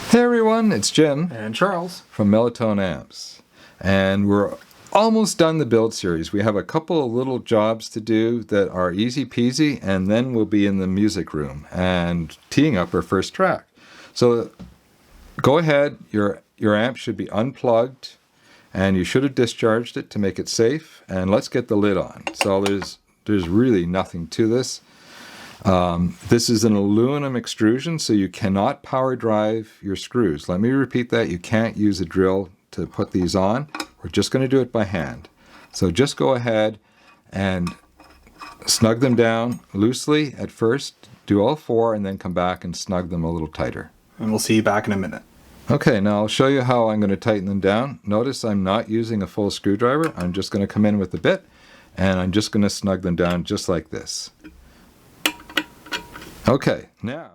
Hey everyone, it's Jim and Charles from Mellow amps, and we're almost done the build series. We have a couple of little jobs to do that are easy peasy, and then we'll be in the music room and teeing up our first track. So go ahead, your amp should be unplugged and you should have discharged it to make it safe, and let's get the lid on. So there's really nothing to this. This is an aluminum extrusion, so you cannot power drive your screws. Let me repeat that. You can't use a drill to put these on. We're just going to do it by hand. So just go ahead and snug them down loosely at first. Do all four and then come back and snug them a little tighter. And we'll see you back in a minute. Okay, now I'll show you how I'm going to tighten them down. Notice I'm not using a full screwdriver. I'm just going to come in with the bit and I'm just going to snug them down just like this. Okay, now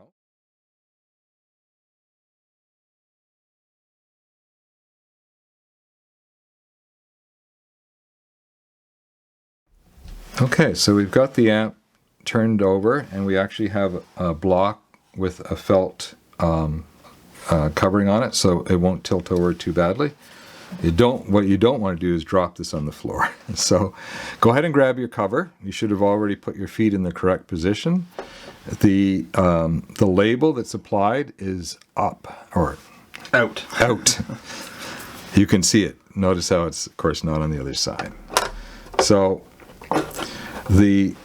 so we've got the amp turned over and we actually have a block with a felt covering on it so it won't tilt over too badly. What you don't want to do is drop this on the floor. So go ahead and grab your cover. You should have already put your feet in the correct position. The label that's applied is up or out. You can see it. Notice how it's of course not on the other side. So the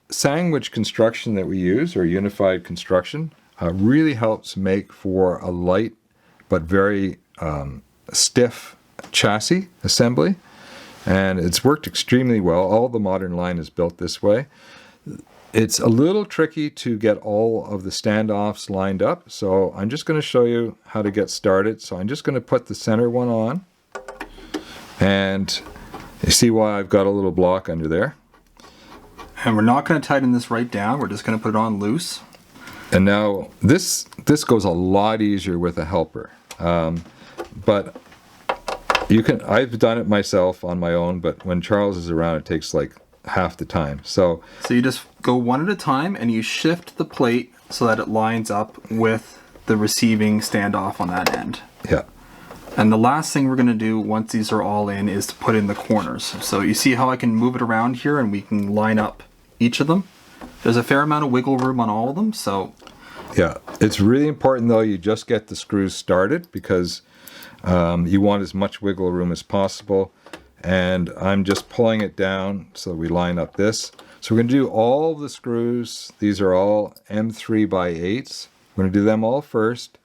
sandwich construction that we use, or unified construction, really helps make for a light but very stiff chassis assembly, and it's worked extremely well. All the modern line is built this way. It's a little tricky to get all of the standoffs lined up, so I'm just going to show you how to get started. So I'm just going to put the center one on, and you see why I've got a little block under there. And we're not going to tighten this right down, we're just going to put it on loose. And now this goes a lot easier with a helper, but you can. I've done it myself on my own, but when Charles is around it takes like half the time. So you just go one at a time and you shift the plate so that it lines up with the receiving standoff on that end. Yeah. And the last thing we're going to do once these are all in is to put in the corners. So you see how I can move it around here and we can line up each of them. There's a fair amount of wiggle room on all of them, so yeah, it's really important though you just get the screws started because you want as much wiggle room as possible. And I'm just pulling it down so we line up this. So we're going to do all the screws. These are all M3x8s. We're going to do them all first,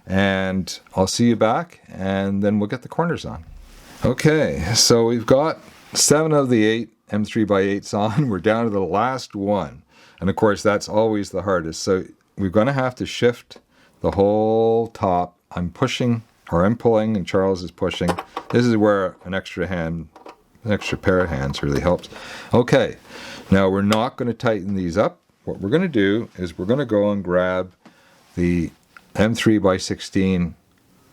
and I'll see you back, and then we'll get the corners on. Okay, so we've got 7 of the 8 M3x8s on. We're down to the last one, and of course that's always the hardest. So we're going to have to shift the whole top. I'm pushing, or I'm pulling, and Charles is pushing. This is where an extra pair of hands really helps. Okay, now we're not going to tighten these up. What we're going to do is we're going to go and grab the M3x16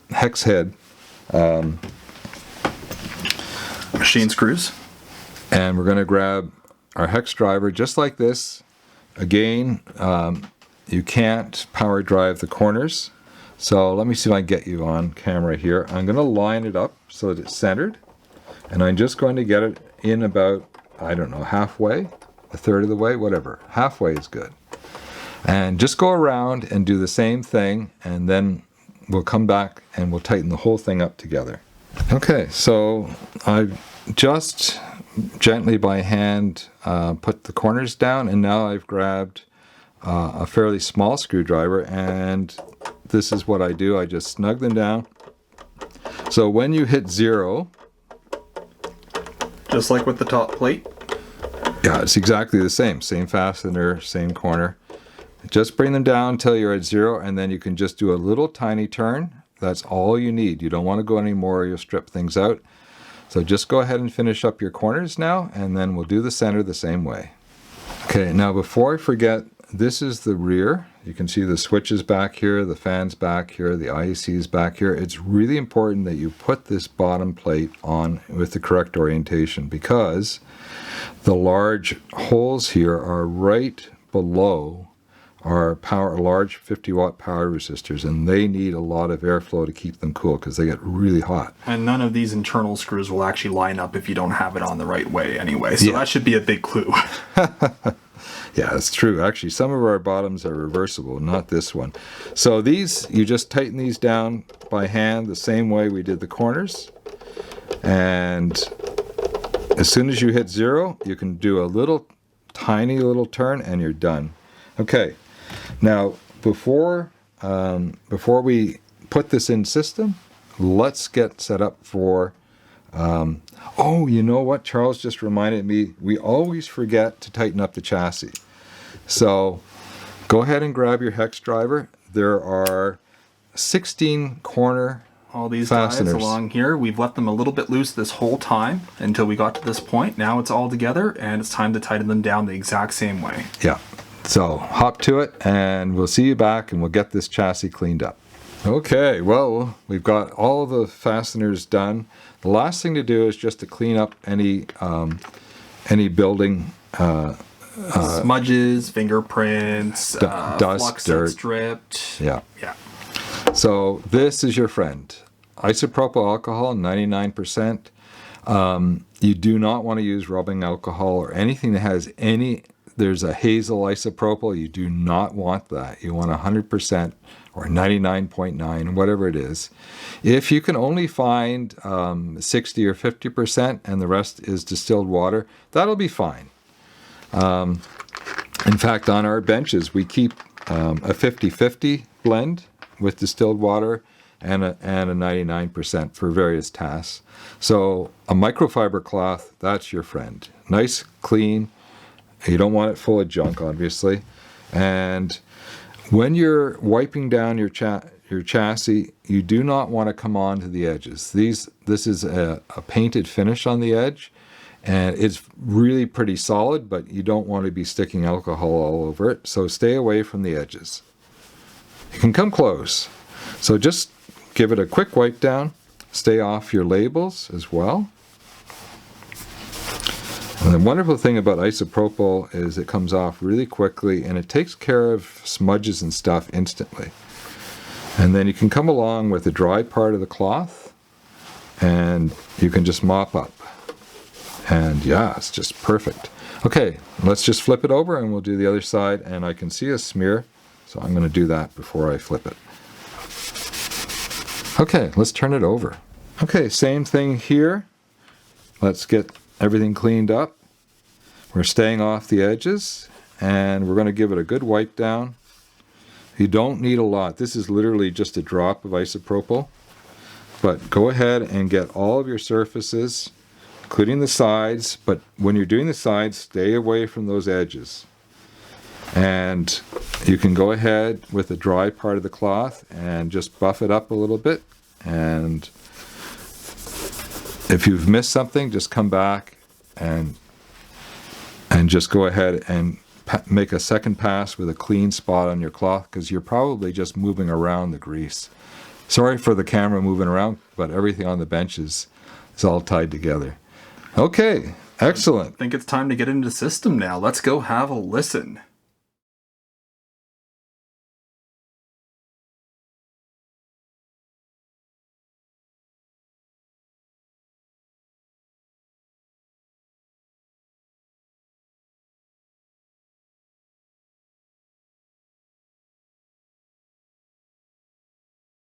hex head machine screws, and we're going to grab our hex driver just like this. Again, you can't power drive the corners. So let me see if I can get you on camera here. I'm going to line it up so that it's centered, and I'm just going to get it in about, I don't know, halfway, a third of the way, whatever. Halfway is good. And just go around and do the same thing, and then we'll come back and we'll tighten the whole thing up together. Okay, so I've just gently by hand put the corners down, and now I've grabbed a fairly small screwdriver, and this is what I do. I just snug them down. So when you hit 0, just like with the top plate, yeah, it's exactly the same fastener, same corner. Just bring them down until you're at 0, and then you can just do a little tiny turn. That's all you need. You don't want to go any more, you'll strip things out. So just go ahead and finish up your corners now, and then we'll do the center the same way. Okay, now before I forget, this is the rear. You can see the switches back here, the fans back here, the IECs back here. It's really important that you put this bottom plate on with the correct orientation, because the large holes here are right below are large 50-watt power resistors, and they need a lot of airflow to keep them cool because they get really hot. And none of these internal screws will actually line up if you don't have it on the right way anyway. So Yeah. that should be a big clue. Yeah, it's true. Actually, some of our bottoms are reversible, not this one. So these, you just tighten these down by hand the same way we did the corners. And as soon as you hit 0, you can do a tiny little turn and you're done. Okay, now before we put this in system, let's get set up for oh, you know what? Charles just reminded me, we always forget to tighten up the chassis. So go ahead and grab your hex driver. There are 16 corner All these fasteners guys along here, we've left them a little bit loose this whole time until we got to this point. Now it's all together and it's time to tighten them down the exact same way. Yeah. So hop to it and we'll see you back and we'll get this chassis cleaned up. Okay, well, we've got all of the fasteners done. The last thing to do is just to clean up any building smudges, fingerprints, dust, flux dirt. that's dripped. Yeah. Yeah. So this is your friend. Isopropyl alcohol, 99%. You do not want to use rubbing alcohol or anything that has there's a hazel isopropyl. You do not want that. You want 100% or 99.9, whatever it is. If you can only find 60 or 50% and the rest is distilled water, that'll be fine. In fact, on our benches, we keep a 50-50 blend with distilled water and a 99% for various tasks. So a microfiber cloth, that's your friend. Nice, clean. You don't want it full of junk, obviously. And when you're wiping down your chassis, you do not want to come on to the edges. This is a painted finish on the edge, and it's really pretty solid, but you don't want to be sticking alcohol all over it. So stay away from the edges. You can come close. So just give it a quick wipe down. Stay off your labels as well. And the wonderful thing about isopropyl is it comes off really quickly and it takes care of smudges and stuff instantly. And then you can come along with the dry part of the cloth and you can just mop up. And yeah, it's just perfect. Okay, let's just flip it over and we'll do the other side, and I can see a smear, so I'm going to do that before I flip it. Okay, let's turn it over. Okay, same thing here. Let's get everything cleaned up. We're staying off the edges and we're going to give it a good wipe down. You don't need a lot. This is literally just a drop of isopropyl. But go ahead and get all of your surfaces, including the sides, but when you're doing the sides, stay away from those edges. And you can go ahead with the dry part of the cloth and just buff it up a little bit. And if you've missed something, just come back and just go ahead and make a second pass with a clean spot on your cloth, because you're probably just moving around the grease. Sorry for the camera moving around, but everything on the bench is all tied together. Okay, excellent. I think it's time to get into the system now. Let's go have a listen.